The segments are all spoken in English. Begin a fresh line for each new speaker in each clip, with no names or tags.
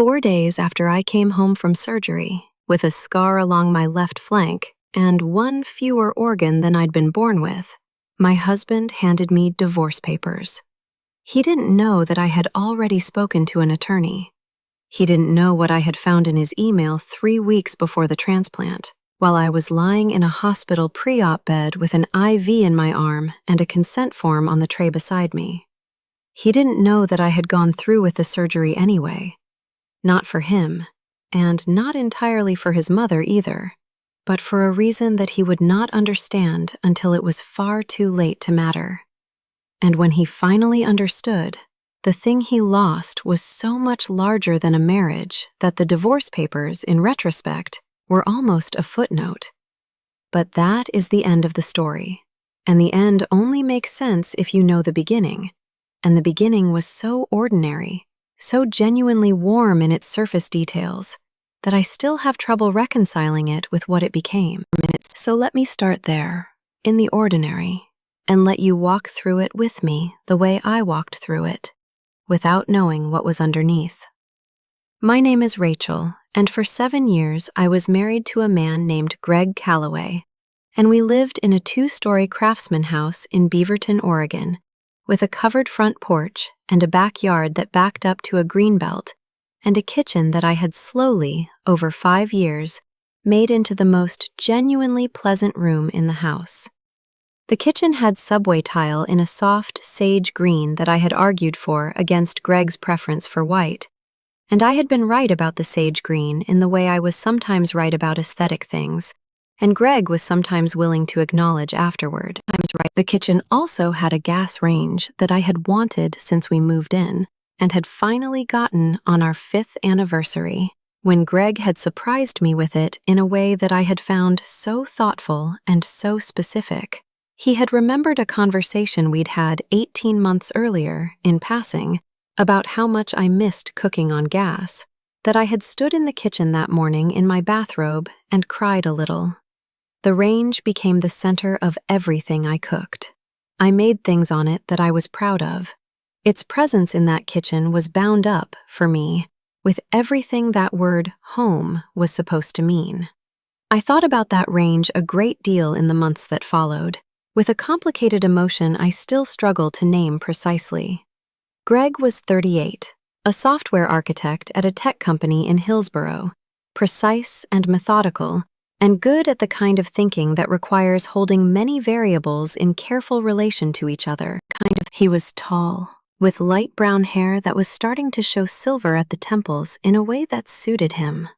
4 days after I came home from surgery, with a scar along my left flank and one fewer organ than I'd been born with, my husband handed me divorce papers. He didn't know that I had already spoken to an attorney. He didn't know what I had found in his email 3 weeks before the transplant, while I was lying in a hospital pre-op bed with an IV in my arm and a consent form on the tray beside me. He didn't know that I had gone through with the surgery anyway. Not for him, and not entirely for his mother either, but for a reason that he would not understand until it was far too late to matter. And when he finally understood, the thing he lost was so much larger than a marriage that the divorce papers, in retrospect, were almost a footnote. But that is the end of the story, and the end only makes sense if you know the beginning. And the beginning was so ordinary, so genuinely warm in its surface details, that I still have trouble reconciling it with what it became. So let me start there, in the ordinary, and let you walk through it with me the way I walked through it, without knowing what was underneath. My name is Rachel, and for 7 years I was married to a man named Greg Calloway, and we lived in a 2-story craftsman house in Beaverton, Oregon, with a covered front porch and a backyard that backed up to a greenbelt, and a kitchen that I had slowly, over 5 years, made into the most genuinely pleasant room in the house. The kitchen had subway tile in a soft sage green that I had argued for against Greg's preference for white, and I had been right about the sage green in the way I was sometimes right about aesthetic things, and Greg was sometimes willing to acknowledge afterward. The kitchen also had a gas range that I had wanted since we moved in, and had finally gotten on our 5th anniversary, when Greg had surprised me with it in a way that I had found so thoughtful and so specific. He had remembered a conversation we'd had 18 months earlier, in passing, about how much I missed cooking on gas, that I had stood in the kitchen that morning in my bathrobe and cried a little. The range became the center of everything I cooked. I made things on it that I was proud of. Its presence in that kitchen was bound up, for me, with everything that word home was supposed to mean. I thought about that range a great deal in the months that followed, with a complicated emotion I still struggle to name precisely. Greg was 38, a software architect at a tech company in Hillsboro, precise and methodical, and good at the kind of thinking that requires holding many variables in careful relation to each other. He was tall, with light brown hair that was starting to show silver at the temples in a way that suited him,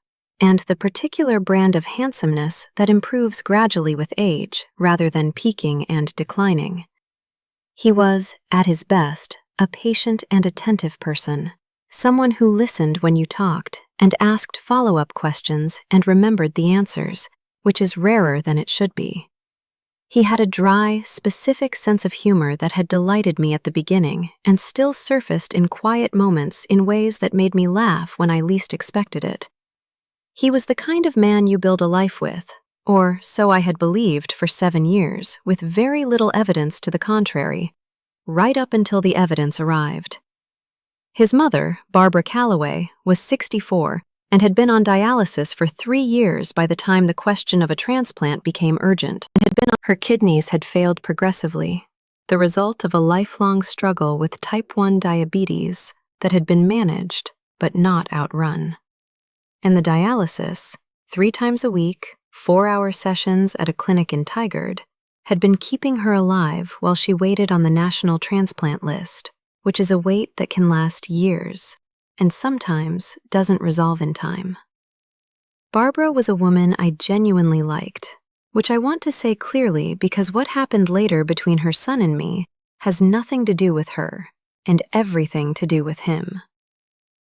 and the particular brand of handsomeness that improves gradually with age rather than peaking and declining. He was, at his best, a patient and attentive person, someone who listened when you talked and asked follow-up questions and remembered the answers, which is rarer than it should be. He had a dry, specific sense of humor that had delighted me at the beginning and still surfaced in quiet moments in ways that made me laugh when I least expected it. He was the kind of man you build a life with, or so I had believed for 7 years, with very little evidence to the contrary, right up until the evidence arrived. His mother, Barbara Calloway, was 64 and had been on dialysis for 3 years by the time the question of a transplant became urgent. Her kidneys had failed progressively, the result of a lifelong struggle with type 1 diabetes that had been managed but not outrun. And the dialysis, 3 times a week, 4-hour sessions at a clinic in Tigard, had been keeping her alive while she waited on the national transplant list, which is a wait that can last years, and sometimes doesn't resolve in time. Barbara was a woman I genuinely liked, which I want to say clearly because what happened later between her son and me has nothing to do with her, and everything to do with him.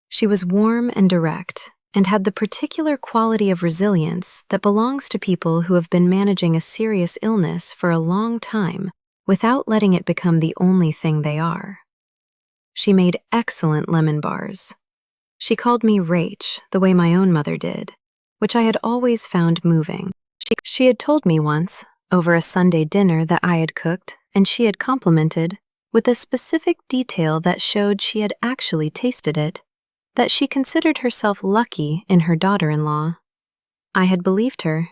She was warm and direct, and had the particular quality of resilience that belongs to people who have been managing a serious illness for a long time without letting it become the only thing they are. She made excellent lemon bars. She called me Rach, the way my own mother did, which I had always found moving. She had told me once, over a Sunday dinner that I had cooked, and she had complimented, with a specific detail that showed she had actually tasted it, that she considered herself lucky in her daughter-in-law. I had believed her.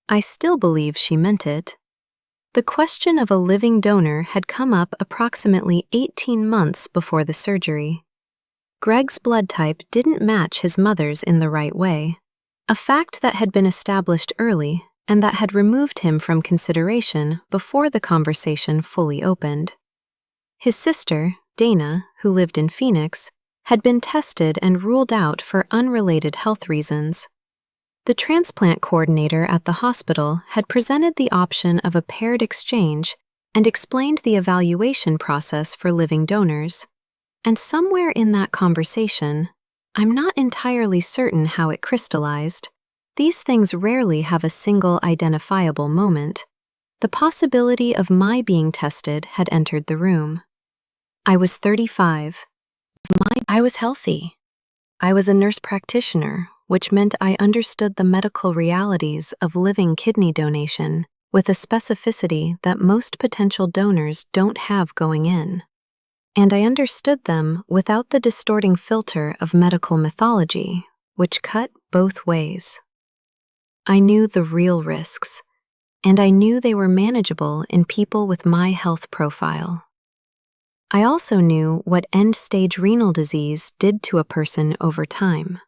I still believe she meant it. The question of a living donor had come up approximately 18 months before the surgery. Greg's blood type didn't match his mother's in the right way, a fact that had been established early and that had removed him from consideration before the conversation fully opened. His sister, Dana, who lived in Phoenix, had been tested and ruled out for unrelated health reasons. The transplant coordinator at the hospital had presented the option of a paired exchange and explained the evaluation process for living donors. And somewhere in that conversation, I'm not entirely certain how it crystallized, these things rarely have a single identifiable moment. The possibility of my being tested had entered the room. I was 35. I was healthy. I was a nurse practitioner, which meant I understood the medical realities of living kidney donation with a specificity that most potential donors don't have going in. And I understood them without the distorting filter of medical mythology, which cut both ways. I knew the real risks, and I knew they were manageable in people with my health profile. I also knew what end-stage renal disease did to a person over time,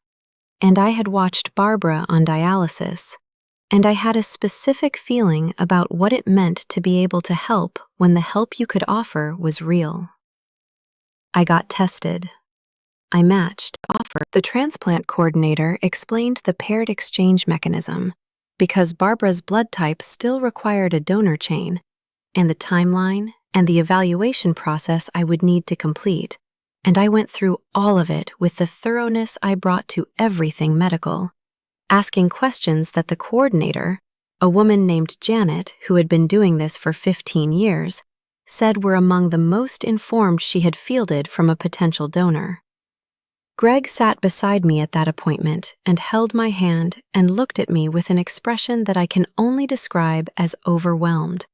and I had watched Barbara on dialysis, and I had a specific feeling about what it meant to be able to help when the help you could offer was real. I got tested. I matched offer. The transplant coordinator explained the paired exchange mechanism because Barbara's blood type still required a donor chain, and the timeline and the evaluation process I would need to complete, and I went through all of it with the thoroughness I brought to everything medical, asking questions that the coordinator, a woman named Janet who had been doing this for 15 years, said were among the most informed she had fielded from a potential donor. Greg sat beside me at that appointment and held my hand and looked at me with an expression that I can only describe as overwhelmed,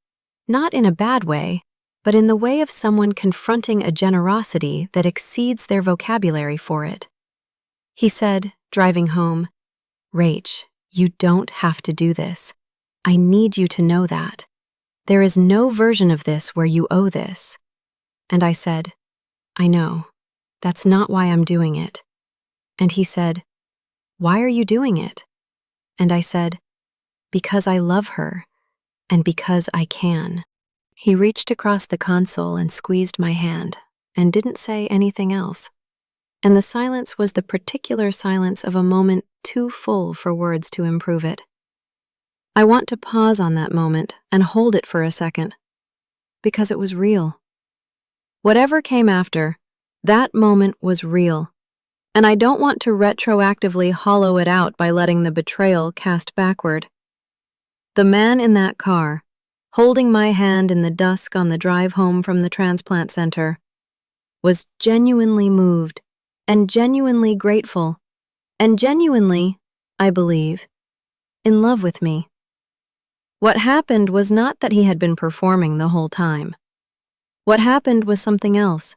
not in a bad way, but in the way of someone confronting a generosity that exceeds their vocabulary for it. He said, driving home, "Rach, you don't have to do this. I need you to know that. There is no version of this where you owe this." And I said, "I know. That's not why I'm doing it." And he said, "Why are you doing it?" And I said, "Because I love her, and because I can." He reached across the console and squeezed my hand, and didn't say anything else. And the silence was the particular silence of a moment too full for words to improve it. I want to pause on that moment and hold it for a second, because it was real. Whatever came after, that moment was real, and I don't want to retroactively hollow it out by letting the betrayal cast backward. The man in that car, holding my hand in the dusk on the drive home from the transplant center, was genuinely moved and genuinely grateful and genuinely, I believe, in love with me. What happened was not that he had been performing the whole time. What happened was something else,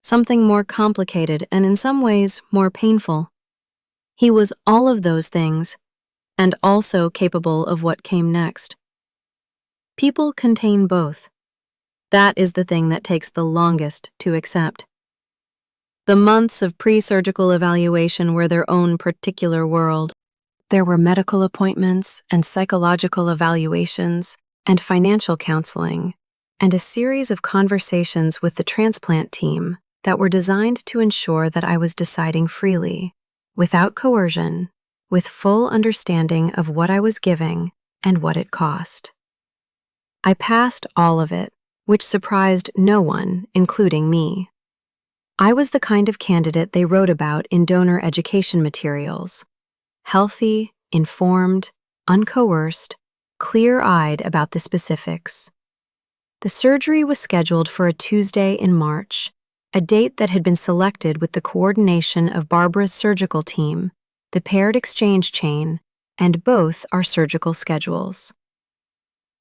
something more complicated and in some ways more painful. He was all of those things, and also capable of what came next. People contain both. That is the thing that takes the longest to accept. The months of pre-surgical evaluation were their own particular world. There were medical appointments and psychological evaluations and financial counseling and a series of conversations with the transplant team that were designed to ensure that I was deciding freely, without coercion, with full understanding of what I was giving and what it cost. I passed all of it, which surprised no one, including me. I was the kind of candidate they wrote about in donor education materials. Healthy, informed, uncoerced, clear-eyed about the specifics. The surgery was scheduled for a Tuesday in March, a date that had been selected with the coordination of Barbara's surgical team, the paired exchange chain, and both our surgical schedules.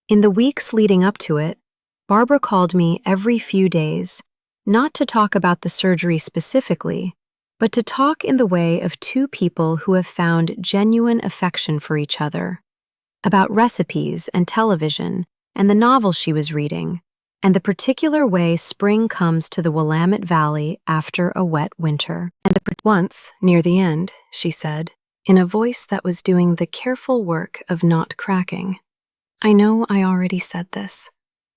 In the weeks leading up to it, Barbara called me every few days, not to talk about the surgery specifically, but to talk in the way of two people who have found genuine affection for each other, about recipes and television and the novel she was reading, and the particular way spring comes to the Willamette Valley after a wet winter. Once, near the end, she said, in a voice that was doing the careful work of not cracking, "I know I already said this,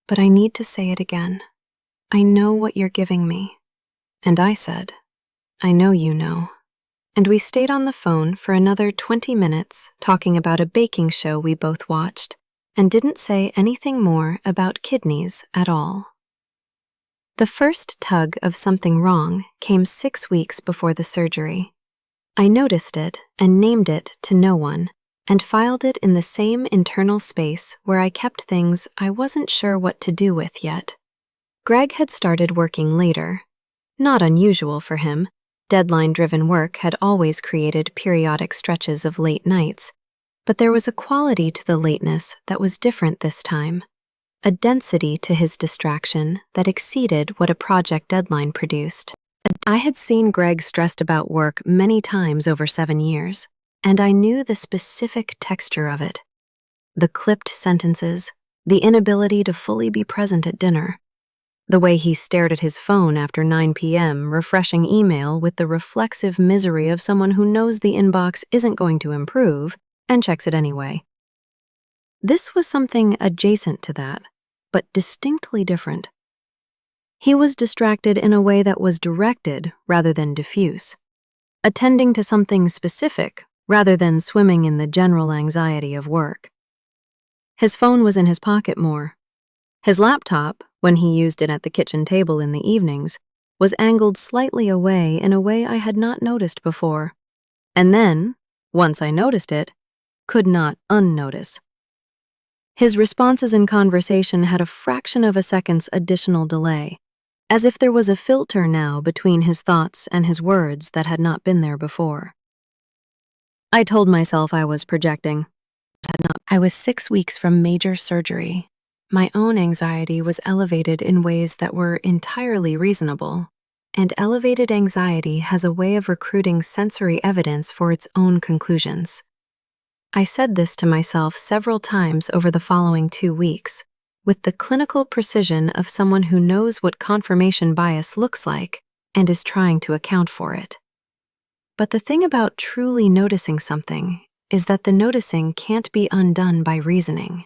but I need to say it again. I know what you're giving me." And I said, "I know you know." And we stayed on the phone for another 20 minutes talking about a baking show we both watched and didn't say anything more about kidneys at all. The first tug of something wrong came 6 weeks before the surgery. I noticed it and named it to no one and filed it in the same internal space where I kept things I wasn't sure what to do with yet. Greg had started working later. Not unusual for him. Deadline-driven work had always created periodic stretches of late nights, but there was a quality to the lateness that was different this time, a density to his distraction that exceeded what a project deadline produced. I had seen Greg stressed about work many times over 7 years, and I knew the specific texture of it. The clipped sentences, the inability to fully be present at dinner, the way he stared at his phone after 9 p.m., refreshing email with the reflexive misery of someone who knows the inbox isn't going to improve and checks it anyway. This was something adjacent to that, but distinctly different. He was distracted in a way that was directed rather than diffuse, attending to something specific rather than swimming in the general anxiety of work. His phone was in his pocket more. His laptop, when he used it at the kitchen table in the evenings, was angled slightly away in a way I had not noticed before, and then, once I noticed it, could not unnotice. His responses in conversation had a fraction of a second's additional delay, as if there was a filter now between his thoughts and his words that had not been there before. I told myself I was projecting. I was 6 weeks from major surgery. My own anxiety was elevated in ways that were entirely reasonable, and elevated anxiety has a way of recruiting sensory evidence for its own conclusions. I said this to myself several times over the following 2 weeks, with the clinical precision of someone who knows what confirmation bias looks like and is trying to account for it. But the thing about truly noticing something is that the noticing can't be undone by reasoning.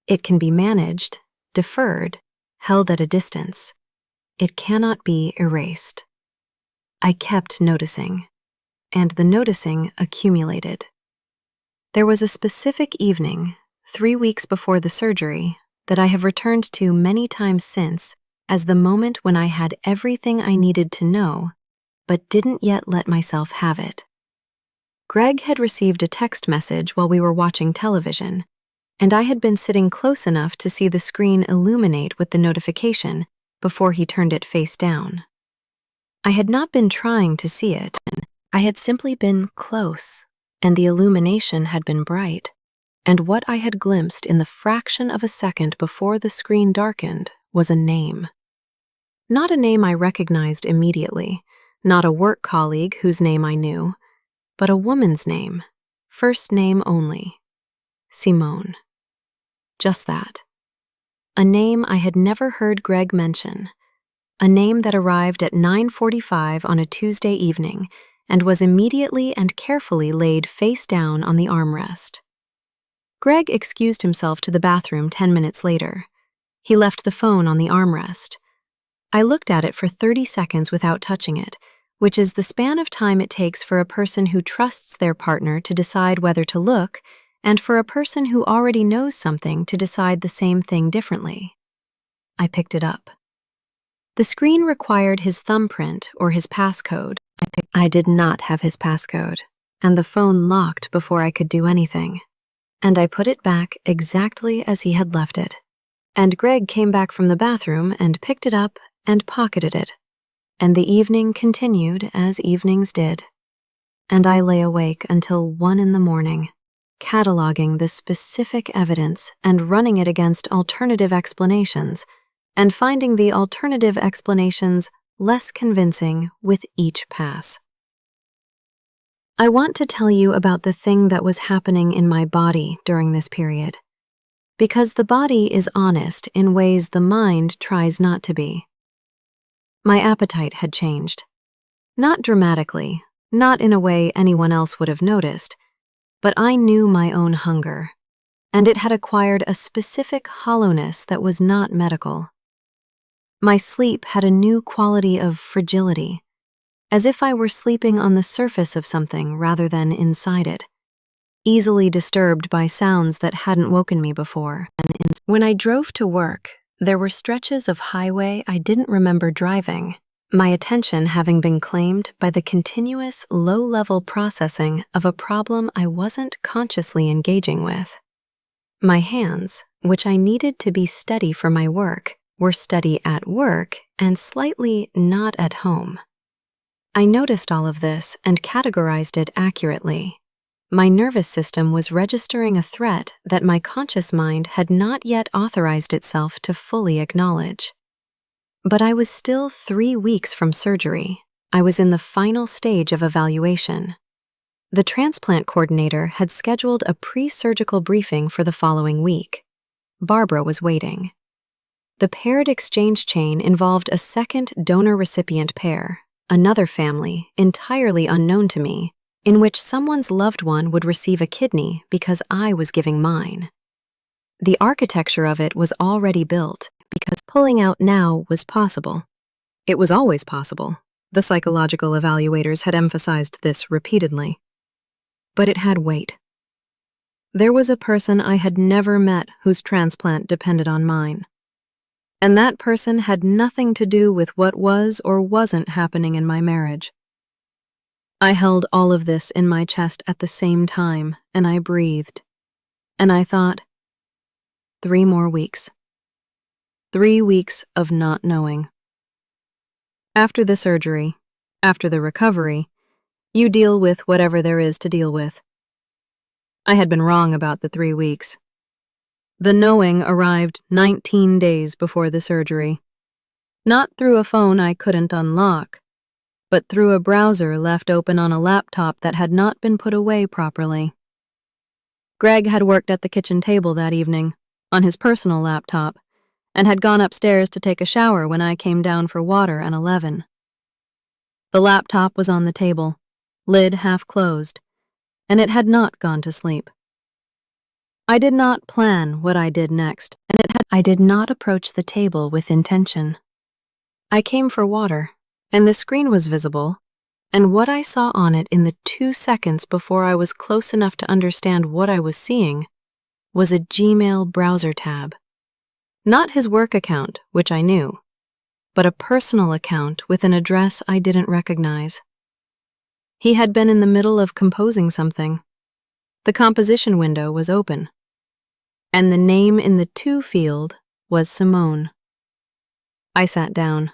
It can be managed, deferred, held at a distance. It cannot be erased. I kept noticing, and the noticing accumulated. There was a specific evening, 3 weeks before the surgery, that I have returned to many times since as the moment when I had everything I needed to know, but didn't yet let myself have it. Greg had received a text message while we were watching television, and I had been sitting close enough to see the screen illuminate with the notification before he turned it face down. I had not been trying to see it. I had simply been close, and the illumination had been bright, and what I had glimpsed in the fraction of a second before the screen darkened was a name. Not a name I recognized immediately, not a work colleague whose name I knew, but a woman's name, first name only, Simone. Just that. A name I had never heard Greg mention, a name that arrived at 9:45 on a Tuesday evening and was immediately and carefully laid face down on the armrest. Greg excused himself to the bathroom 10 minutes later. He left the phone on the armrest. I looked at it for 30 seconds without touching it, which is the span of time it takes for a person who trusts their partner to decide whether to look, and for a person who already knows something to decide the same thing differently. I picked it up. The screen required his thumbprint or his passcode. I did not have his passcode, and the phone locked before I could do anything. And I put it back exactly as he had left it. And Greg came back from the bathroom and picked it up and pocketed it. And the evening continued as evenings did. And I lay awake until 1 in the morning, cataloging the specific evidence and running it against alternative explanations, and finding the alternative explanations less convincing with each pass. I want to tell you about the thing that was happening in my body during this period, because the body is honest in ways the mind tries not to be. My appetite had changed. Not dramatically, not in a way anyone else would have noticed, but I knew my own hunger, and it had acquired a specific hollowness that was not medical. My sleep had a new quality of fragility, as if I were sleeping on the surface of something rather than inside it, easily disturbed by sounds that hadn't woken me before. When I drove to work, there were stretches of highway I didn't remember driving, my attention having been claimed by the continuous low-level processing of a problem I wasn't consciously engaging with. My hands, which I needed to be steady for my work, were steady at work and slightly not at home. I noticed all of this and categorized it accurately. My nervous system was registering a threat that my conscious mind had not yet authorized itself to fully acknowledge. But I was still 3 weeks from surgery. I was in the final stage of evaluation. The transplant coordinator had scheduled a pre-surgical briefing for the following week. Barbara was waiting. The paired exchange chain involved a second donor-recipient pair, another family, entirely unknown to me, in which someone's loved one would receive a kidney because I was giving mine. The architecture of it was already built because pulling out now was possible. It was always possible. The psychological evaluators had emphasized this repeatedly. But it had weight. There was a person I had never met whose transplant depended on mine. And that person had nothing to do with what was or wasn't happening in my marriage. I held all of this in my chest at the same time, and I breathed. And I thought, 3 more weeks. 3 weeks of not knowing. After the surgery, after the recovery, you deal with whatever there is to deal with. I had been wrong about the 3 weeks. The knowing arrived 19 days before the surgery. Not through a phone I couldn't unlock, but through a browser left open on a laptop that had not been put away properly. Greg had worked at the kitchen table that evening, on his personal laptop, and had gone upstairs to take a shower when I came down for water at 11. The laptop was on the table, lid half closed, and it had not gone to sleep. I did not plan what I did next, and I did not approach the table with intention. I came for water, and the screen was visible, and what I saw on it in the 2 seconds before I was close enough to understand what I was seeing was a Gmail browser tab. Not his work account, which I knew, but a personal account with an address I didn't recognize. He had been in the middle of composing something. The composition window was open, and the name in the to field was Simone. I sat down.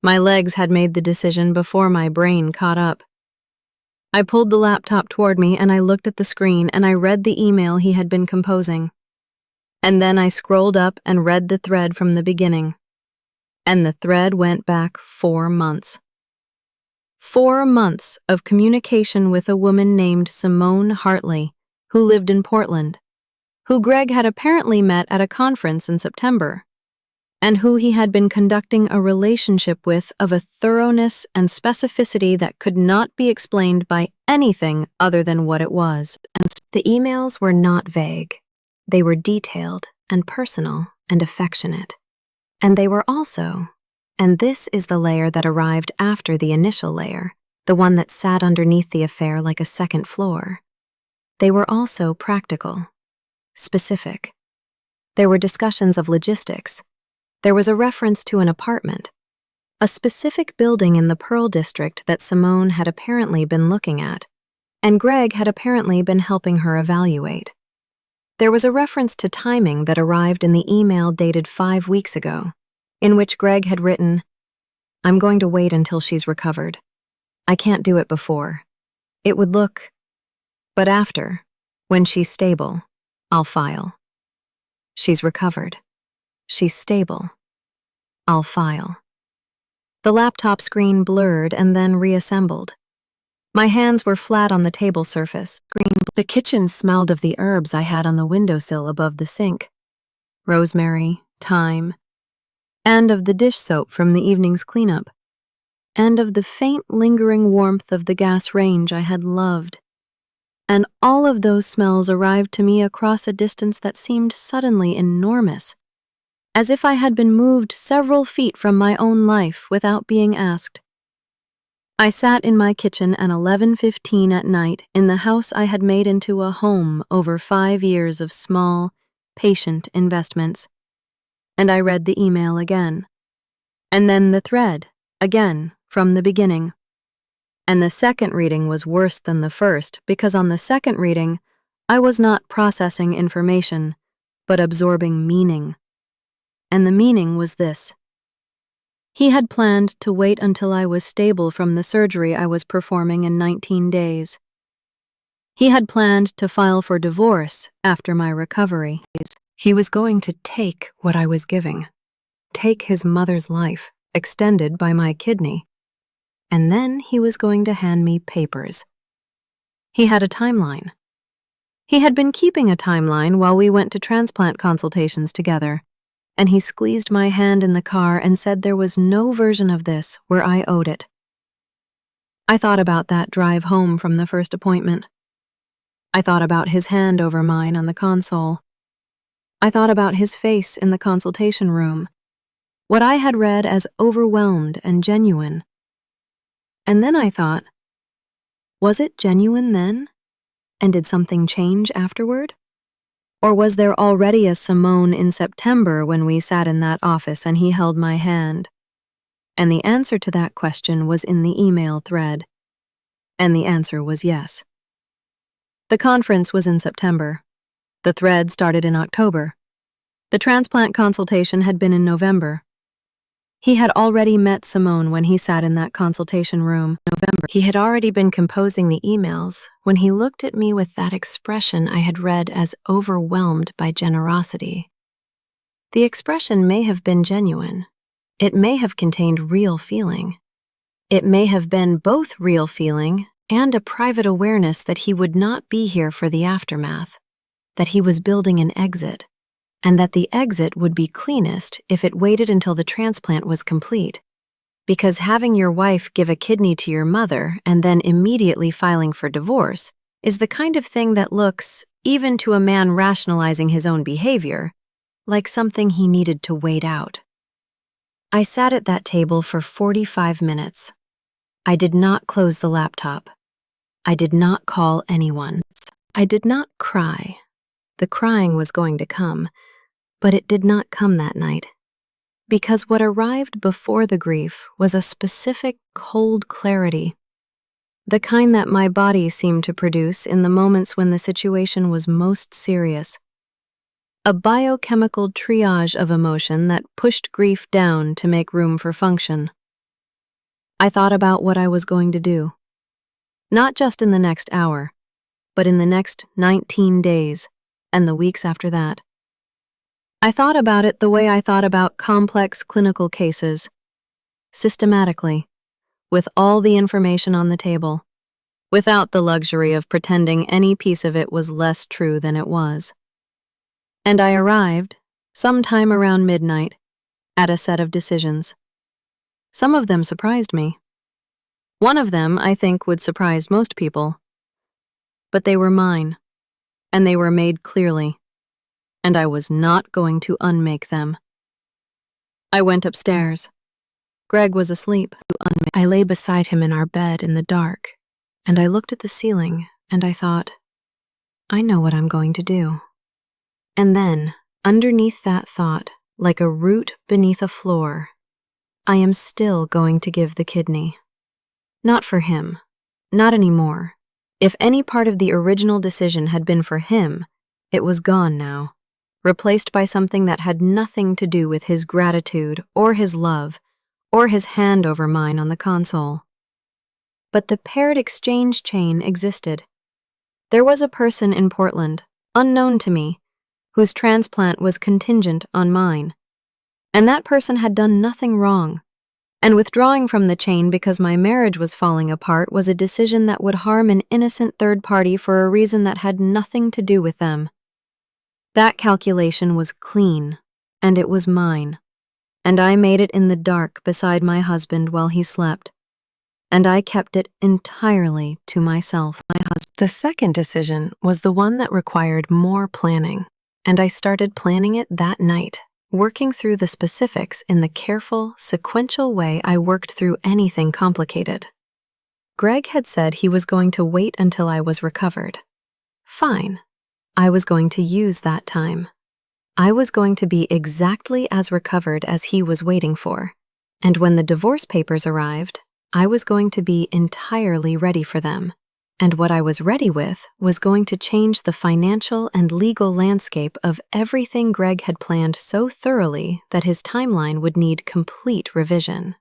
My legs had made the decision before my brain caught up. I pulled the laptop toward me and I looked at the screen and I read the email he had been composing. And then I scrolled up and read the thread from the beginning. And the thread went back 4 months. 4 months of communication with a woman named Simone Hartley, who lived in Portland, who Greg had apparently met at a conference in September, and who he had been conducting a relationship with of a thoroughness and specificity that could not be explained by anything other than what it was. And the emails were not vague. They were detailed and personal and affectionate. And they were also, and this is the layer that arrived after the initial layer, the one that sat underneath the affair like a second floor. They were also practical, specific. There were discussions of logistics. There was a reference to an apartment, a specific building in the Pearl District that Simone had apparently been looking at, and Greg had apparently been helping her evaluate. There was a reference to timing that arrived in the email dated 5 weeks ago, in which Greg had written, "I'm going to wait until she's recovered. I can't do it before. It would look, but after, when she's stable, I'll file. She's recovered. She's stable. I'll file." The laptop screen blurred and then reassembled. My hands were flat on the table surface. The kitchen smelled of the herbs I had on the windowsill above the sink. Rosemary, thyme, and of the dish soap from the evening's cleanup, and of the faint lingering warmth of the gas range I had loved. And all of those smells arrived to me across a distance that seemed suddenly enormous, as if I had been moved several feet from my own life without being asked. I sat in my kitchen at 11:15 at night in the house I had made into a home over 5 years of small, patient investments, and I read the email again, and then the thread, again, from the beginning. And the second reading was worse than the first because on the second reading, I was not processing information, but absorbing meaning. And the meaning was this. He had planned to wait until I was stable from the surgery I was performing in 19 days. He had planned to file for divorce after my recovery. He was going to take what I was giving, take his mother's life, extended by my kidney, and then he was going to hand me papers. He had a timeline. He had been keeping a timeline while we went to transplant consultations together, and he squeezed my hand in the car and said there was no version of this where I owed it. I thought about that drive home from the first appointment. I thought about his hand over mine on the console. I thought about his face in the consultation room, what I had read as overwhelmed and genuine. And then I thought, was it genuine then? And did something change afterward? Or was there already a Simone in September when we sat in that office and he held my hand? And the answer to that question was in the email thread. And the answer was yes. The conference was in September. The thread started in October. The transplant consultation had been in November. He had already met Simone when he sat in that consultation room. He had already been composing the emails when he looked at me with that expression I had read as overwhelmed by generosity. The expression may have been genuine. It may have contained real feeling. It may have been both real feeling and a private awareness that he would not be here for the aftermath, that he was building an exit, and that the exit would be cleanest if it waited until the transplant was complete. Because having your wife give a kidney to your mother and then immediately filing for divorce is the kind of thing that looks, even to a man rationalizing his own behavior, like something he needed to wait out. I sat at that table for 45 minutes. I did not close the laptop. I did not call anyone. I did not cry. The crying was going to come, but it did not come that night. Because what arrived before the grief was a specific cold clarity, the kind that my body seemed to produce in the moments when the situation was most serious. A biochemical triage of emotion that pushed grief down to make room for function. I thought about what I was going to do. Not just in the next hour, but in the next 19 days and the weeks after that. I thought about it the way I thought about complex clinical cases, systematically, with all the information on the table, without the luxury of pretending any piece of it was less true than it was. And I arrived, sometime around midnight, at a set of decisions. Some of them surprised me. One of them, I think, would surprise most people. But they were mine, and they were made clearly, and I was not going to unmake them. I went upstairs. Greg was asleep. I lay beside him in our bed in the dark, and I looked at the ceiling, and I thought, I know what I'm going to do. And then, underneath that thought, like a root beneath a floor, I am still going to give the kidney. Not for him. Not anymore. If any part of the original decision had been for him, it was gone now, replaced by something that had nothing to do with his gratitude or his love or his hand over mine on the console. But the paired exchange chain existed. There was a person in Portland, unknown to me, whose transplant was contingent on mine. And that person had done nothing wrong. And withdrawing from the chain because my marriage was falling apart was a decision that would harm an innocent third party for a reason that had nothing to do with them. That calculation was clean, and it was mine. And I made it in the dark beside my husband while he slept. And I kept it entirely to myself.
The second decision was the one that required more planning, and I started planning it that night, working through the specifics in the careful, sequential way I worked through anything complicated. Greg had said he was going to wait until I was recovered. Fine. I was going to use that time. I was going to be exactly as recovered as he was waiting for, and when the divorce papers arrived, I was going to be entirely ready for them. And what I was ready with was going to change the financial and legal landscape of everything Greg had planned so thoroughly that his timeline would need complete revision.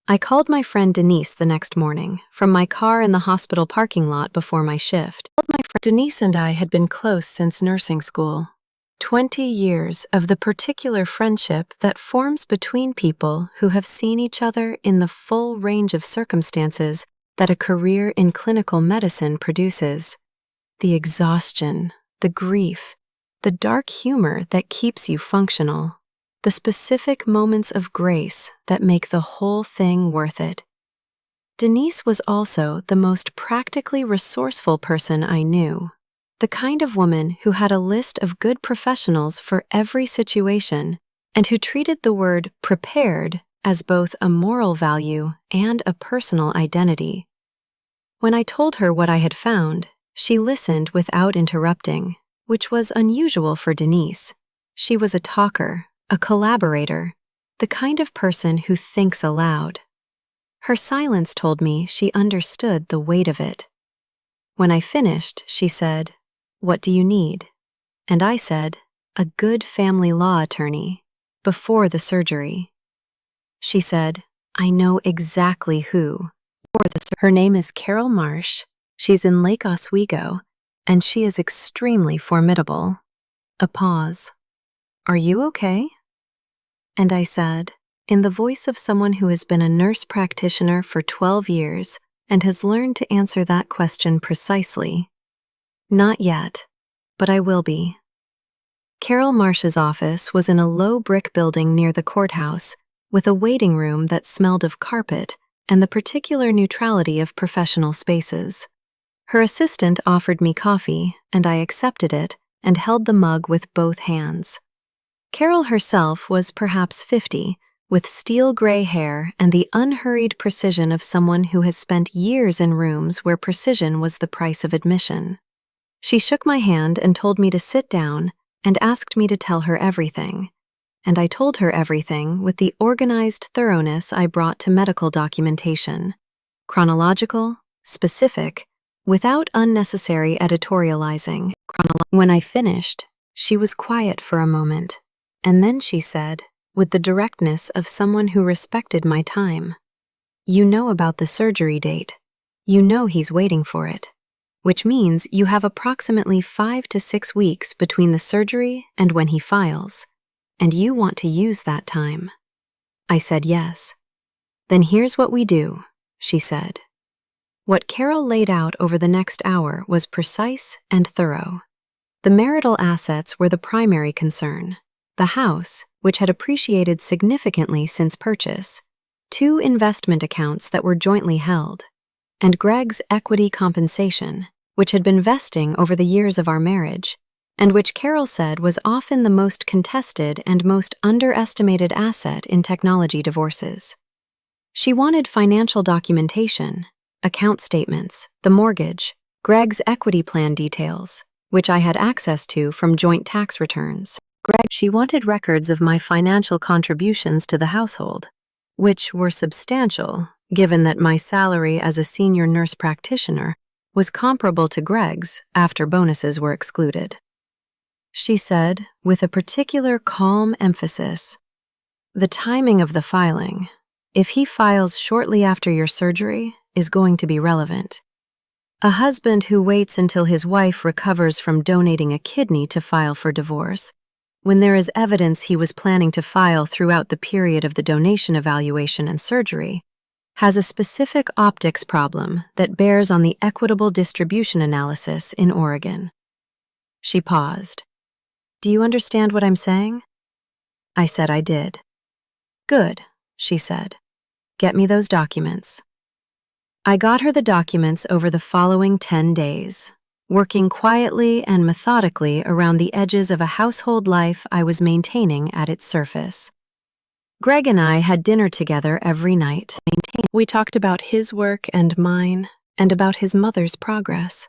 I called my friend Denise the next morning from my car in the hospital parking lot before my shift. Denise and I had been close since nursing school. 20 years of the particular friendship that forms between people who have seen each other in the full range of circumstances that a career in clinical medicine produces. The exhaustion, the grief, the dark humor that keeps you functional, the specific moments of grace that make the whole thing worth it. Denise was also the most practically resourceful person I knew, the kind of woman who had a list of good professionals for every situation and who treated the word prepared as both a moral value and a personal identity. When I told her what I had found, she listened without interrupting, which was unusual for Denise. She was a talker, a collaborator, the kind of person who thinks aloud. Her silence told me she understood the weight of it. When I finished, she said, "What do you need?" And I said, "A good family law attorney, before the surgery." She said, "I know exactly who." Her name is Carol Marsh. She's in Lake Oswego, and she is extremely formidable. A pause. "Are you okay?" And I said, in the voice of someone who has been a nurse practitioner for 12 years and has learned to answer that question precisely, "Not yet, but I will be." Carol Marsh's office was in a low brick building near the courthouse, with a waiting room that smelled of carpet and the particular neutrality of professional spaces. Her assistant offered me coffee, and I accepted it and held the mug with both hands. Carol herself was perhaps 50, with steel gray hair and the unhurried precision of someone who has spent years in rooms where precision was the price of admission. She shook my hand and told me to sit down and asked me to tell her everything. And I told her everything with the organized thoroughness I brought to medical documentation. Chronological, specific, without unnecessary editorializing. When I finished, she was quiet for a moment, and then she said, with the directness of someone who respected my time, "You know about the surgery date. You know he's waiting for it, which means you have approximately 5 to 6 weeks between the surgery and when he files, and you want to use that time." I said yes. "Then here's what we do," she said. What Carol laid out over the next hour was precise and thorough. The marital assets were the primary concern. The house, which had appreciated significantly since purchase, 2 investment accounts that were jointly held, and Greg's equity compensation, which had been vesting over the years of our marriage, and which Carol said was often the most contested and most underestimated asset in technology divorces. She wanted financial documentation, account statements, the mortgage, Greg's equity plan details, which I had access to from joint tax returns. She wanted records of my financial contributions to the household, which were substantial, given that my salary as a senior nurse practitioner was comparable to Greg's after bonuses were excluded. She said, with a particular calm emphasis, "The timing of the filing, if he files shortly after your surgery, is going to be relevant. A husband who waits until his wife recovers from donating a kidney to file for divorce when there is evidence he was planning to file throughout the period of the donation evaluation and surgery, has a specific optics problem that bears on the equitable distribution analysis in Oregon. She paused. Do you understand what I'm saying? I said I did. Good, she said. Get me those documents. I got her the documents over the following 10 days, working quietly and methodically around the edges of a household life I was maintaining at its surface. Greg and I had dinner together every night. We talked about his work and mine, and about his mother's progress,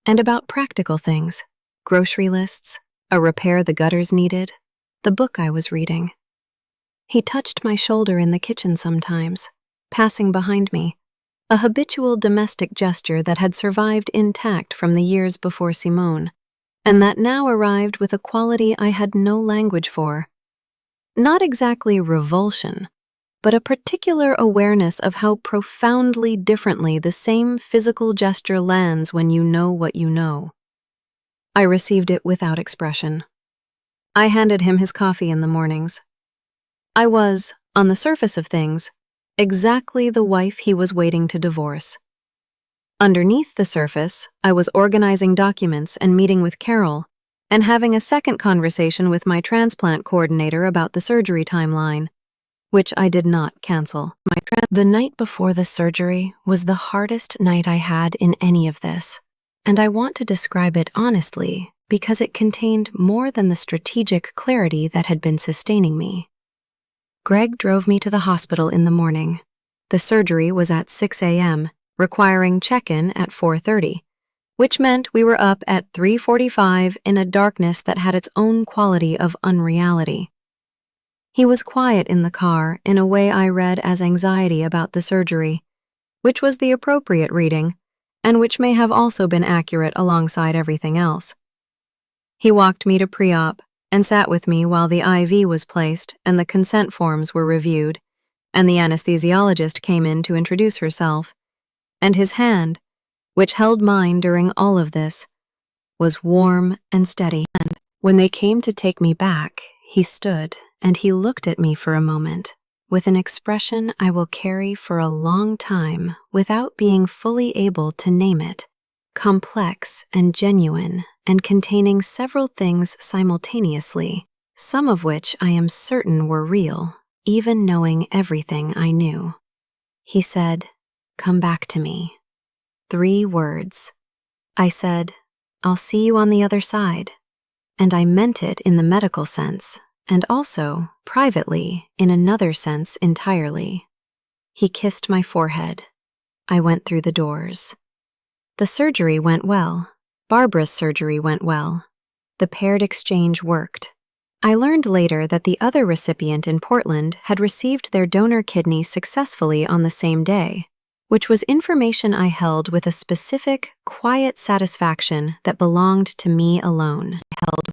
and about practical things, grocery lists, a repair the gutters needed, the book I was reading. He touched my shoulder in the kitchen sometimes, passing behind me, a habitual domestic gesture that had survived intact from the years before Simone, and that now arrived with a quality I had no language for. Not exactly revulsion, but a particular awareness of how profoundly differently the same physical gesture lands when you know what you know. I received it without expression. I handed him his coffee in the mornings. I was, on the surface of things, exactly the wife he was waiting to divorce. Underneath the surface, I was organizing documents and meeting with Carol, and having a second conversation with my transplant coordinator about the surgery timeline, which I did not cancel. The night before the surgery was the hardest night I had in any of this, and I want to describe it honestly because it contained more than the strategic clarity that had been sustaining me. Greg drove me to the hospital in the morning. The surgery was at 6 a.m., requiring check-in at 4:30. Which meant we were up at 3:45 in a darkness that had its own quality of unreality. He was quiet in the car in a way I read as anxiety about the surgery, which was the appropriate reading, and which may have also been accurate alongside everything else. He walked me to pre-op and sat with me while the IV was placed and the consent forms were reviewed, and the anesthesiologist came in to introduce herself, and his hand, which held mine during all of this, was warm and steady. And when they came to take me back, he stood and he looked at me for a moment, with an expression I will carry for a long time without being fully able to name it, complex and genuine and containing several things simultaneously, some of which I am certain were real, even knowing everything I knew. He said, "Come back to me." 3 words. I said, "I'll see you on the other side." And I meant it in the medical sense, and also, privately, in another sense entirely. He kissed my forehead. I went through the doors. The surgery went well. Barbara's surgery went well. The paired exchange worked. I learned later that the other recipient in Portland had received their donor kidney successfully on the same day, which was information I held with a specific, quiet satisfaction that belonged to me alone.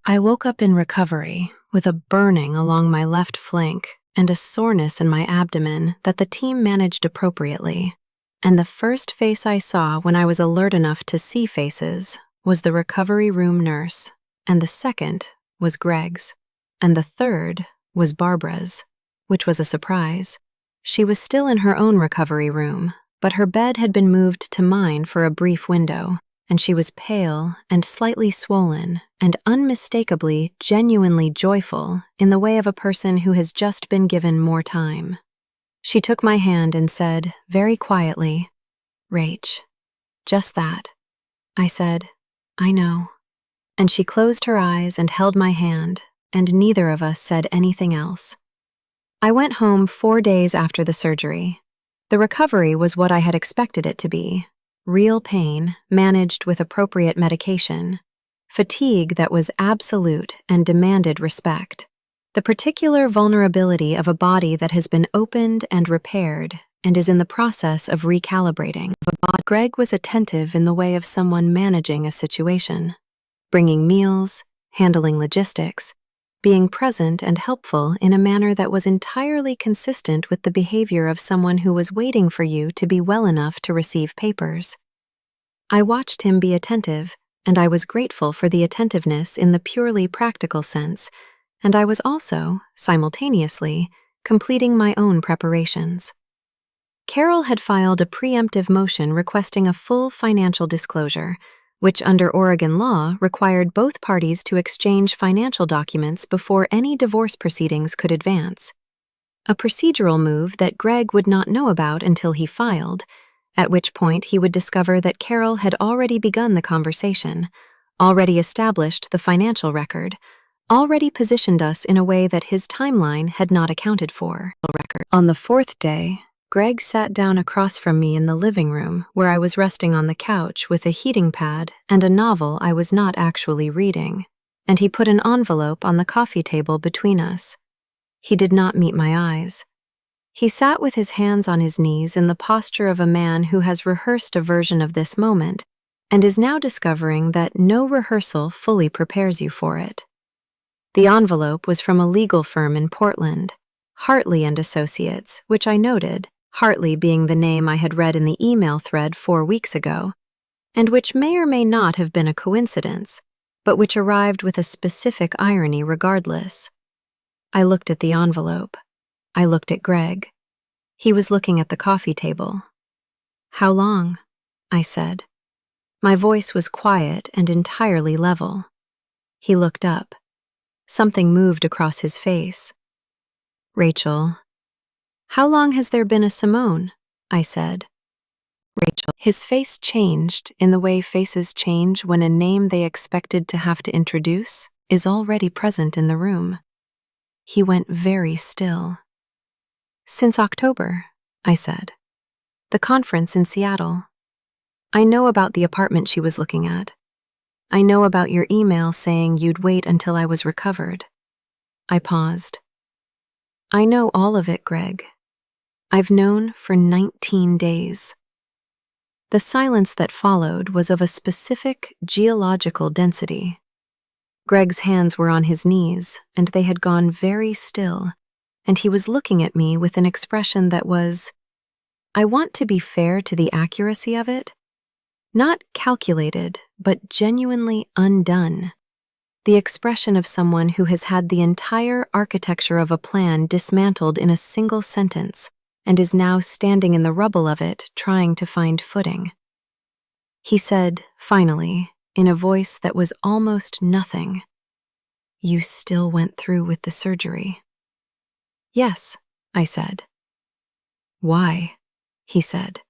I woke up in recovery with a burning along my left flank and a soreness in my abdomen that the team managed appropriately. And the first face I saw when I was alert enough to see faces was the recovery room nurse, and the second was Greg's, and the third was Barbara's, which was a surprise. She was still in her own recovery room, but her bed had been moved to mine for a brief window, and she was pale and slightly swollen and unmistakably, genuinely joyful in the way of a person who has just been given more time. She took my hand and said, very quietly, "Rach." Just that. I said, "I know." And she closed her eyes and held my hand, and neither of us said anything else. I went home 4 days after the surgery. The recovery was what I had expected it to be. Real pain, managed with appropriate medication. Fatigue that was absolute and demanded respect. The particular vulnerability of a body that has been opened and repaired and is in the process of recalibrating. Greg was attentive in the way of someone managing a situation. Bringing meals, handling logistics, being present and helpful in a manner that was entirely consistent with the behavior of someone who was waiting for you to be well enough to receive papers. I watched him be attentive, and I was grateful for the attentiveness in the purely practical sense,
and I was also, simultaneously, completing my own preparations. Carol had filed a preemptive motion requesting a full financial disclosure, which under Oregon law required both parties to exchange financial documents before any divorce proceedings could advance. A procedural move that Greg would not know about until he filed, at which point he would discover that Carol had already begun the conversation, already established the financial record, already positioned us in a way that his timeline had not accounted for. On the fourth day, Greg sat down across from me in the living room where I was resting on the couch with a heating pad and a novel I was not actually reading, and he put an envelope on the coffee table between us. He did not meet my eyes. He sat with his hands on his knees in the posture of a man who has rehearsed a version of this moment and is now discovering that no rehearsal fully prepares you for it. The envelope was from a legal firm in Portland, Hartley and Associates, which I noted, Hartley being the name I had read in the email thread 4 weeks ago, and which may or may not have been a coincidence, but which arrived with a specific irony regardless. I looked at the envelope. I looked at Greg. He was looking at the coffee table. "How long?" I said. My voice was quiet and entirely level. He looked up. Something moved across his face. "Rachel, how long has there been a Simone?" I said. "Rachel." His face changed in the way faces change when a name they expected to have to introduce is already present in the room. He went very still. "Since October," I said. "The conference in Seattle. I know about the apartment she was looking at. I know about your email saying you'd wait until I was recovered." I paused. "I know all of it, Greg. I've known for 19 days. The silence that followed was of a specific geological density. Greg's hands were on his knees, and they had gone very still, and he was looking at me with an expression that was, I want to be fair to the accuracy of it, not calculated, but genuinely undone. The expression of someone who has had the entire architecture of a plan dismantled in a single sentence and is now standing in the rubble of it trying to find footing. He said, finally, in a voice that was almost nothing, "You still went through with the surgery." "Yes," I said. "Why?" he said.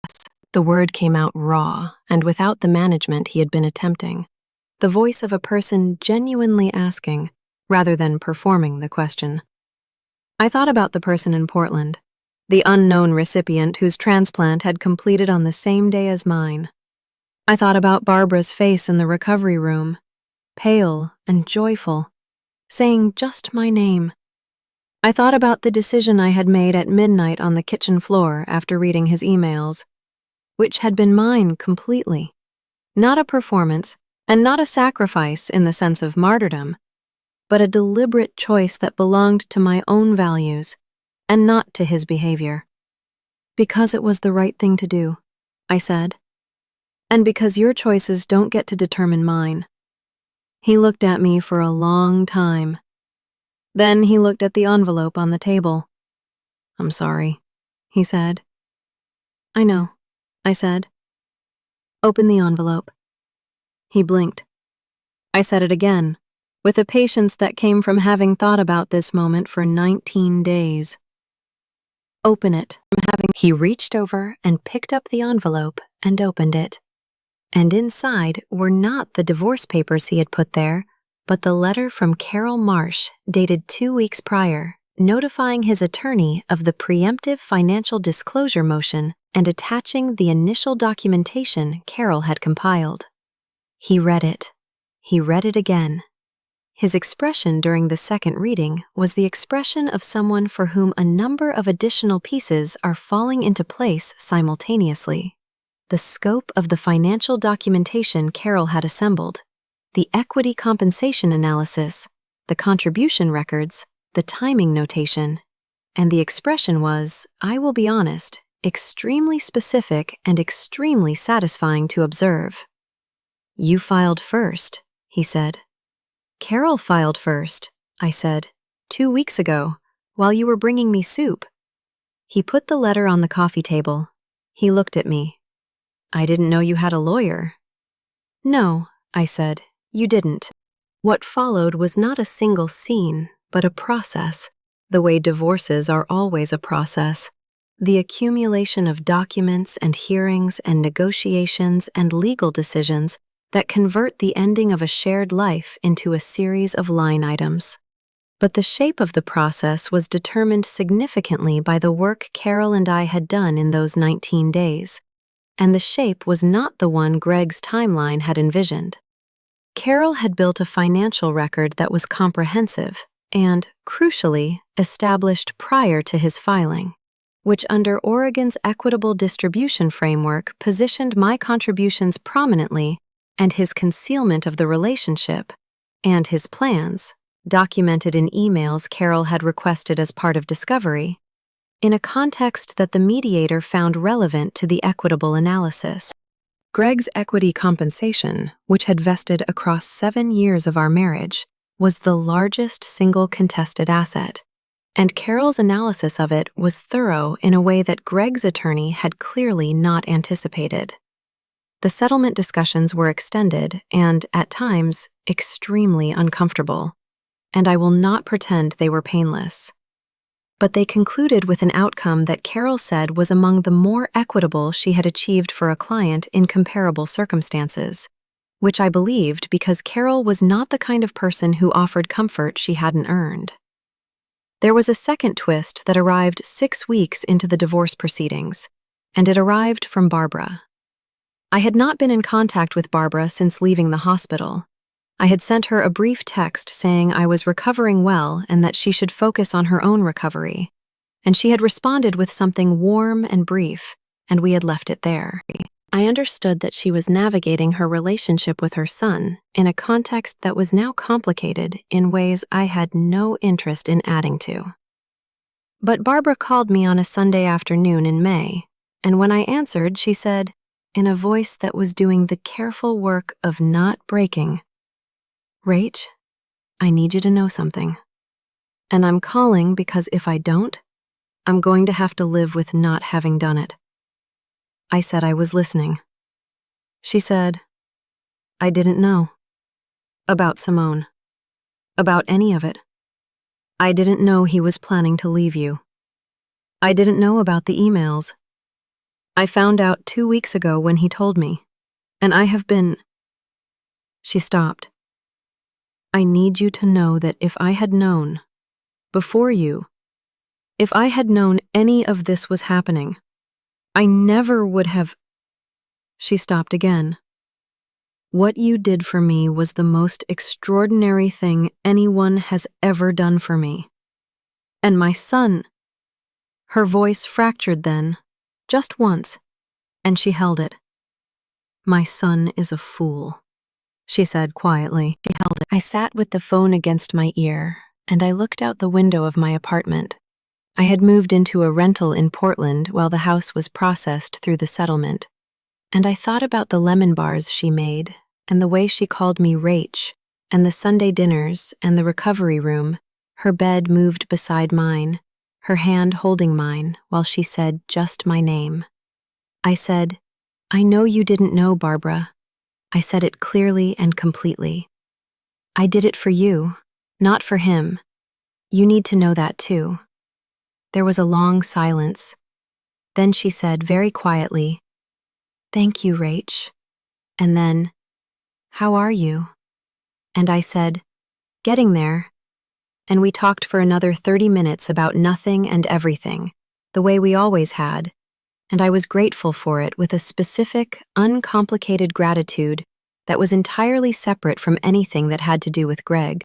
Yes. The word came out raw and without the management he had been attempting. The voice of a person genuinely asking, rather than performing the question. I thought about the person in Portland, the unknown recipient whose transplant had completed on the same day as mine. I thought about Barbara's face in the recovery room, pale and joyful, saying just my name. I thought about the decision I had made at midnight on the kitchen floor after reading his emails, which had been mine completely, not a performance, and not a sacrifice in the sense of martyrdom, but a deliberate choice that belonged to my own values and not to his behavior. "Because it was the right thing to do," I said, "and because your choices don't get to determine mine." He looked at me for a long time. Then he looked at the envelope on the table. "I'm sorry," he said. "I know," I said. "Open the envelope." He blinked. I said it again, with a patience that came from having thought about this moment for 19 days. "Open it." He reached over and picked up the envelope and opened it. And inside were not the divorce papers he had put there, but the letter from Carol Marsh dated 2 weeks prior, notifying his attorney of the preemptive financial disclosure motion and attaching the initial documentation Carol had compiled. He read it. He read it again. His expression during the second reading was the expression of someone for whom a number of additional pieces are falling into place simultaneously. The scope of the financial documentation Carol had assembled, the equity compensation analysis, the contribution records, the timing notation, and the expression was, I will be honest, extremely specific and extremely satisfying to observe. "You filed first," he said. Carol filed first, I said, 2 weeks ago, while you were bringing me soup. He put the letter on the coffee table. He looked at me. I didn't know you had a lawyer. No, I said, you didn't. What followed was not a single scene, but a process. The way divorces are always a process. The accumulation of documents and hearings and negotiations and legal decisions that convert the ending of a shared life into a series of line items. But the shape of the process was determined significantly by the work Carol and I had done in those 19 days, and the shape was not the one Greg's timeline had envisioned. Carol had built a financial record that was comprehensive and, crucially, established prior to his filing, which under Oregon's equitable distribution framework positioned my contributions prominently and his concealment of the relationship, and his plans, documented in emails Carol had requested as part of discovery, in a context that the mediator found relevant to the equitable analysis. Greg's equity compensation, which had vested across 7 years of our marriage, was the largest single contested asset, and Carol's analysis of it was thorough in a way that Greg's attorney had clearly not anticipated. The settlement discussions were extended and, at times, extremely uncomfortable, and I will not pretend they were painless. But they concluded with an outcome that Carol said was among the more equitable she had achieved for a client in comparable circumstances, which I believed because Carol was not the kind of person who offered comfort she hadn't earned. There was a second twist that arrived 6 weeks into the divorce proceedings, and it arrived from Barbara. I had not been in contact with Barbara since leaving the hospital. I had sent her a brief text saying I was recovering well and that she should focus on her own recovery, and she had responded with something warm and brief, and we had left it there. I understood that she was navigating her relationship with her son in a context that was now complicated in ways I had no interest in adding to. But Barbara called me on a Sunday afternoon in May, and when I answered, she said, in a voice that was doing the careful work of not breaking, "Rach, I need you to know something. And I'm calling because if I don't, I'm going to have to live with not having done it." I said I was listening. She said, "I didn't know. About Simone. About any of it. I didn't know he was planning to leave you. I didn't know about the emails. I found out 2 weeks ago when he told me, and I have been—" She stopped. "I need you to know that if I had known, before you, if I had known any of this was happening, I never would have—" She stopped again. "What you did for me was the most extraordinary thing anyone has ever done for me. And my son—" Her voice fractured then, just once, and she held it. "My son is a fool," she said quietly. She held it. I sat with the phone against my ear, and I looked out the window of my apartment. I had moved into a rental in Portland while the house was processed through the settlement, and I thought about the lemon bars she made, and the way she called me Rach, and the Sunday dinners, and the recovery room, her bed moved beside mine, her hand holding mine while she said just my name. I said, "I know you didn't know, Barbara." I said it clearly and completely. "I did it for you, not for him. You need to know that too." There was a long silence. Then she said very quietly, "Thank you, Rach." And then, "How are you?" And I said, "Getting there." And we talked for another 30 minutes about nothing and everything, the way we always had, and I was grateful for it with a specific, uncomplicated gratitude that was entirely separate from anything that had to do with Greg.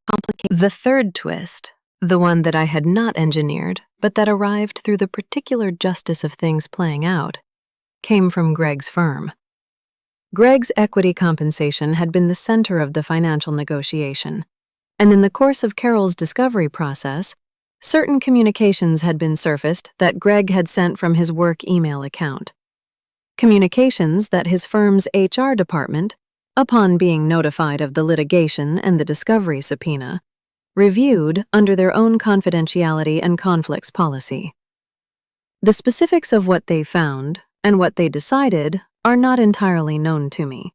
The third twist, the one that I had not engineered, but that arrived through the particular justice of things playing out, came from Greg's firm. Greg's equity compensation had been the center of the financial negotiation, and in the course of Carol's discovery process, certain communications had been surfaced that Greg had sent from his work email account. Communications that his firm's HR department
upon being notified of the litigation and the discovery subpoena, reviewed under their own confidentiality and conflicts policy. The specifics of what they found and what they decided are not entirely known to me,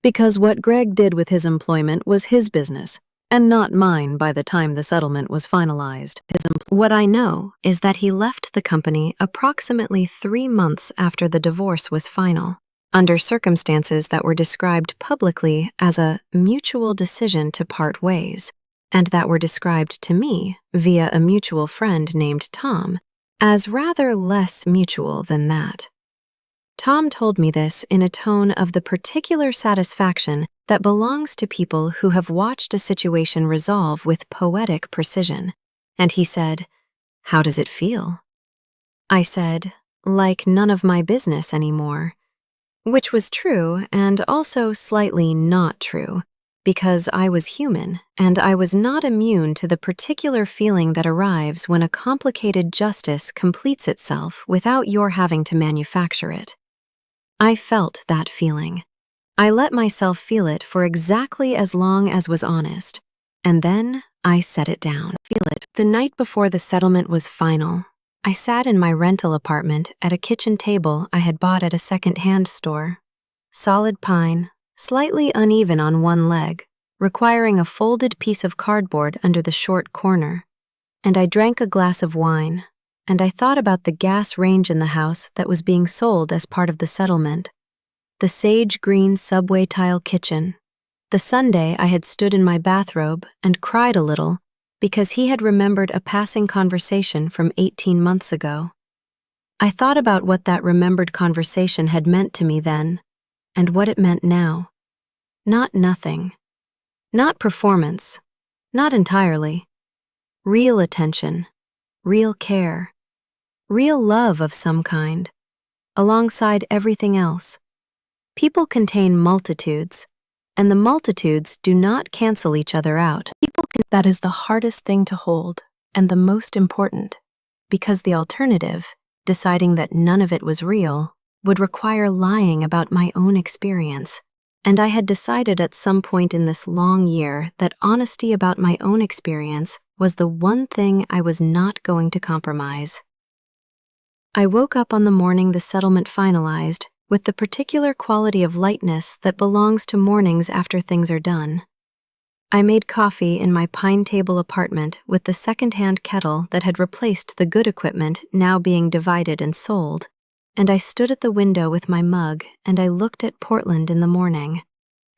because what Greg did with his employment was his business and not mine by the time the settlement was finalized.
What I know is that he left the company approximately 3 months after the divorce was final, under circumstances that were described publicly as a mutual decision to part ways, and that were described to me via a mutual friend named Tom as rather less mutual than that. Tom told me this in a tone of the particular satisfaction that belongs to people who have watched a situation resolve with poetic precision, and he said, "How does it feel?" I said, "Like none of my business anymore," which was true and also slightly not true, because I was human and I was not immune to the particular feeling that arrives when a complicated justice completes itself without your having to manufacture it. I felt that feeling. I let myself feel it for exactly as long as was honest, and then I set it down. The night before the settlement was final, I sat in my rental apartment at a kitchen table I had bought at a second-hand store. Solid pine, slightly uneven on one leg, requiring a folded piece of cardboard under the short corner. And I drank a glass of wine, and I thought about the gas range in the house that was being sold as part of the settlement, the sage-green subway tile kitchen, the Sunday I had stood in my bathrobe and cried a little because he had remembered a passing conversation from 18 months ago. I thought about what that remembered conversation had meant to me then, and what it meant now. Not nothing. Not performance. Not entirely. Real attention. Real care. Real love of some kind. Alongside everything else. People contain multitudes, and the multitudes do not cancel each other out. That is the hardest thing to hold, and the most important, because the alternative, deciding that none of it was real, would require lying about my own experience. And I had decided at some point in this long year that honesty about my own experience was the one thing I was not going to compromise. I woke up on the morning the settlement finalized with the particular quality of lightness that belongs to mornings after things are done. I made coffee in my pine table apartment with the second-hand kettle that had replaced the good equipment now being divided and sold, and I stood at the window with my mug and I looked at Portland in the morning,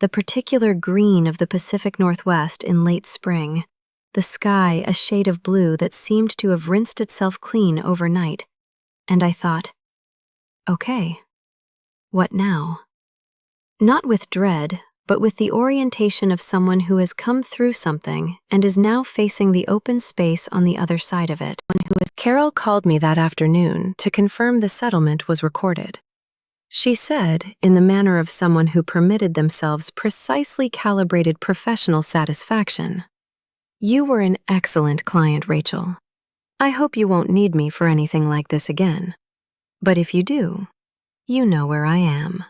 the particular green of the Pacific Northwest in late spring, the sky a shade of blue that seemed to have rinsed itself clean overnight, and I thought, okay, what now? Not with dread, but with the orientation of someone who has come through something and is now facing the open space on the other side of it. Carol called me that afternoon to confirm the settlement was recorded. She said, in the manner of someone who permitted themselves precisely calibrated professional satisfaction, "You were an excellent client, Rachel. I hope you won't need me for anything like this again. But if you do, you know where I am."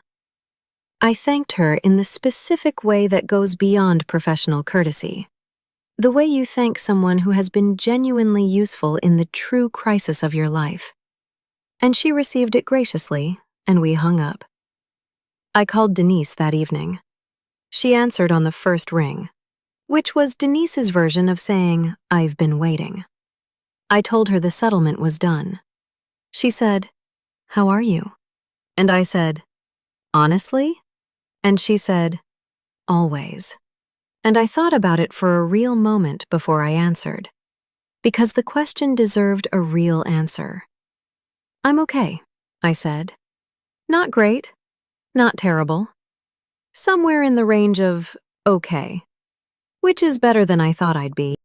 I thanked her in the specific way that goes beyond professional courtesy. The way you thank someone who has been genuinely useful in the true crisis of your life. And she received it graciously, and we hung up. I called Denise that evening. She answered on the first ring, which was Denise's version of saying, "I've been waiting." I told her the settlement was done. She said, "How are you?" And I said, "Honestly?" And she said, "Always." And I thought about it for a real moment before I answered, because the question deserved a real answer. "I'm okay," I said. "Not great, not terrible. Somewhere in the range of okay, which is better than I thought I'd be."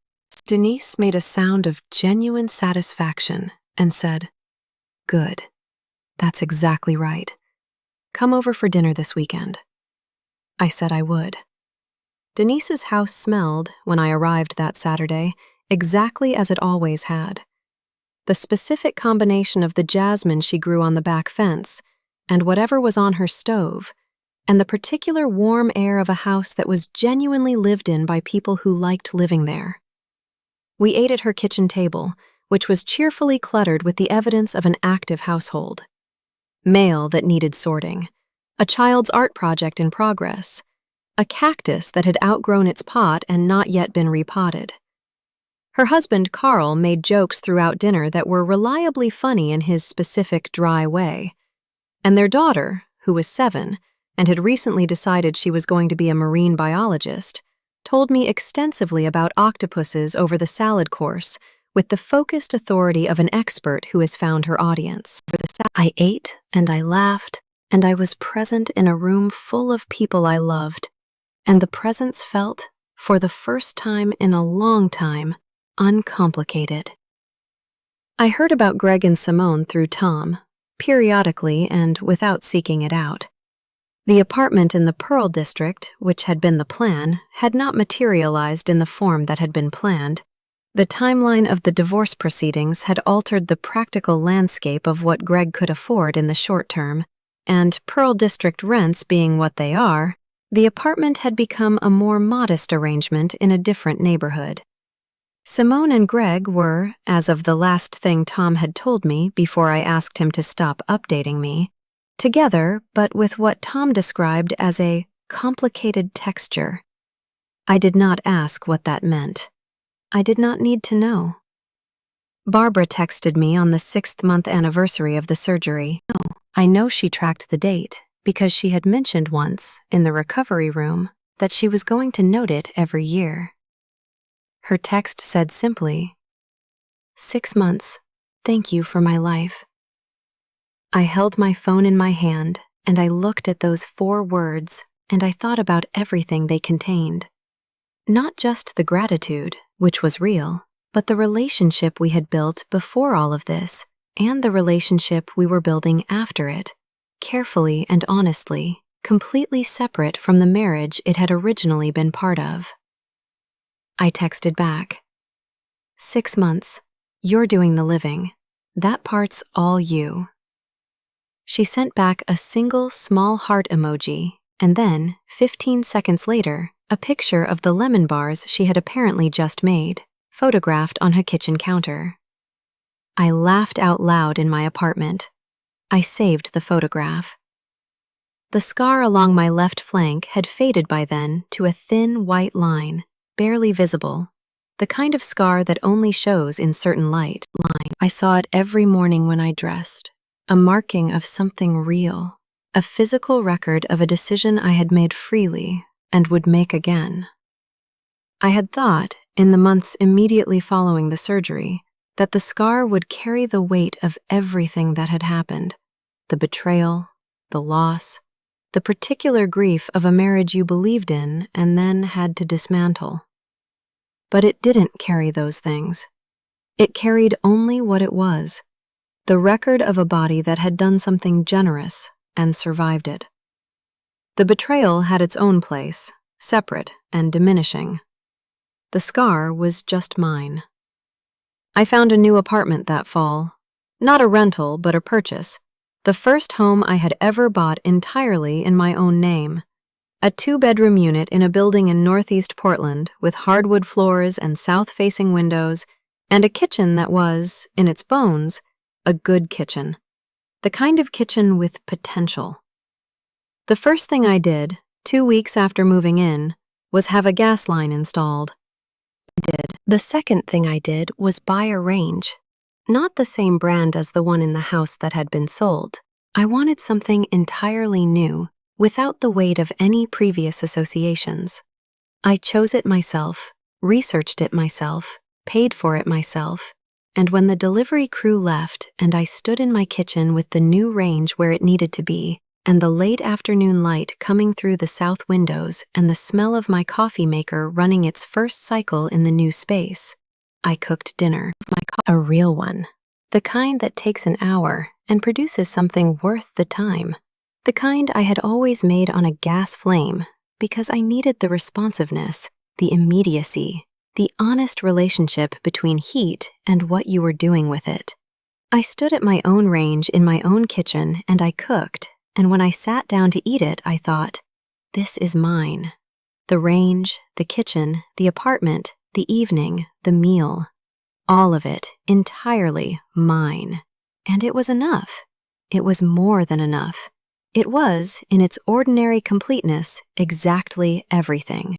Denise made a sound of genuine satisfaction and said, "Good. That's exactly right. Come over for dinner this weekend." I said I would. Denise's house smelled, when I arrived that Saturday, exactly as it always had. The specific combination of the jasmine she grew on the back fence and whatever was on her stove, and the particular warm air of a house that was genuinely lived in by people who liked living there. We ate at her kitchen table, which was cheerfully cluttered with the evidence of an active household. Mail that needed sorting, a child's art project in progress, a cactus that had outgrown its pot and not yet been repotted. Her husband, Carl, made jokes throughout dinner that were reliably funny in his specific dry way. And their daughter, who was 7 and had recently decided she was going to be a marine biologist, told me extensively about octopuses over the salad course with the focused authority of an expert who has found her audience. I ate and I laughed, and I was present in a room full of people I loved, and the presence felt, for the first time in a long time, uncomplicated. I heard about Greg and Simone through Tom, periodically and without seeking it out. The apartment in the Pearl District, which had been the plan, had not materialized in the form that had been planned. The timeline of the divorce proceedings had altered the practical landscape of what Greg could afford in the short term, and Pearl District rents being what they are, the apartment had become a more modest arrangement in a different neighborhood. Simone and Greg were, as of the last thing Tom had told me before I asked him to stop updating me, together but with what Tom described as a complicated texture. I did not ask what that meant. I did not need to know. Barbara texted me on the 6th-month anniversary of the surgery. I know she tracked the date because she had mentioned once, in the recovery room, that she was going to note it every year. Her text said simply, 6 months, thank you for my life. I held my phone in my hand, and I looked at those 4 words, and I thought about everything they contained. Not just the gratitude, which was real, but the relationship we had built before all of this, and the relationship we were building after it, carefully and honestly, completely separate from the marriage it had originally been part of. I texted back, 6 months, you're doing the living. That part's all you. She sent back a single small heart emoji, and then, 15 seconds later, a picture of the lemon bars she had apparently just made, photographed on her kitchen counter. I laughed out loud in my apartment. I saved the photograph. The scar along my left flank had faded by then to a thin white line, barely visible, the kind of scar that only shows in certain light. I saw it every morning when I dressed, a marking of something real, a physical record of a decision I had made freely and would make again. I had thought, in the months immediately following the surgery, that the scar would carry the weight of everything that had happened, the betrayal, the loss, the particular grief of a marriage you believed in and then had to dismantle. But it didn't carry those things. It carried only what it was, the record of a body that had done something generous and survived it. The betrayal had its own place, separate and diminishing. The scar was just mine. I found a new apartment that fall. Not a rental, but a purchase. The first home I had ever bought entirely in my own name. A 2-bedroom unit in a building in northeast Portland with hardwood floors and south-facing windows, and a kitchen that was, in its bones, a good kitchen. The kind of kitchen with potential. The first thing I did, 2 weeks after moving in, was have a gas line installed. The second thing I did was buy a range. Not the same brand as the one in the house that had been sold. I wanted something entirely new, without the weight of any previous associations. I chose it myself, researched it myself, paid for it myself, and when the delivery crew left and I stood in my kitchen with the new range where it needed to be, and the late afternoon light coming through the south windows and the smell of my coffee maker running its first cycle in the new space, I cooked dinner. A real one. The kind that takes an hour and produces something worth the time. The kind I had always made on a gas flame because I needed the responsiveness, the immediacy, the honest relationship between heat and what you were doing with it. I stood at my own range in my own kitchen and I cooked, And when I sat down to eat it, I thought, this is mine. The range, the kitchen, the apartment, the evening, the meal. All of it entirely mine. And it was enough. It was more than enough. It was, in its ordinary completeness, exactly everything.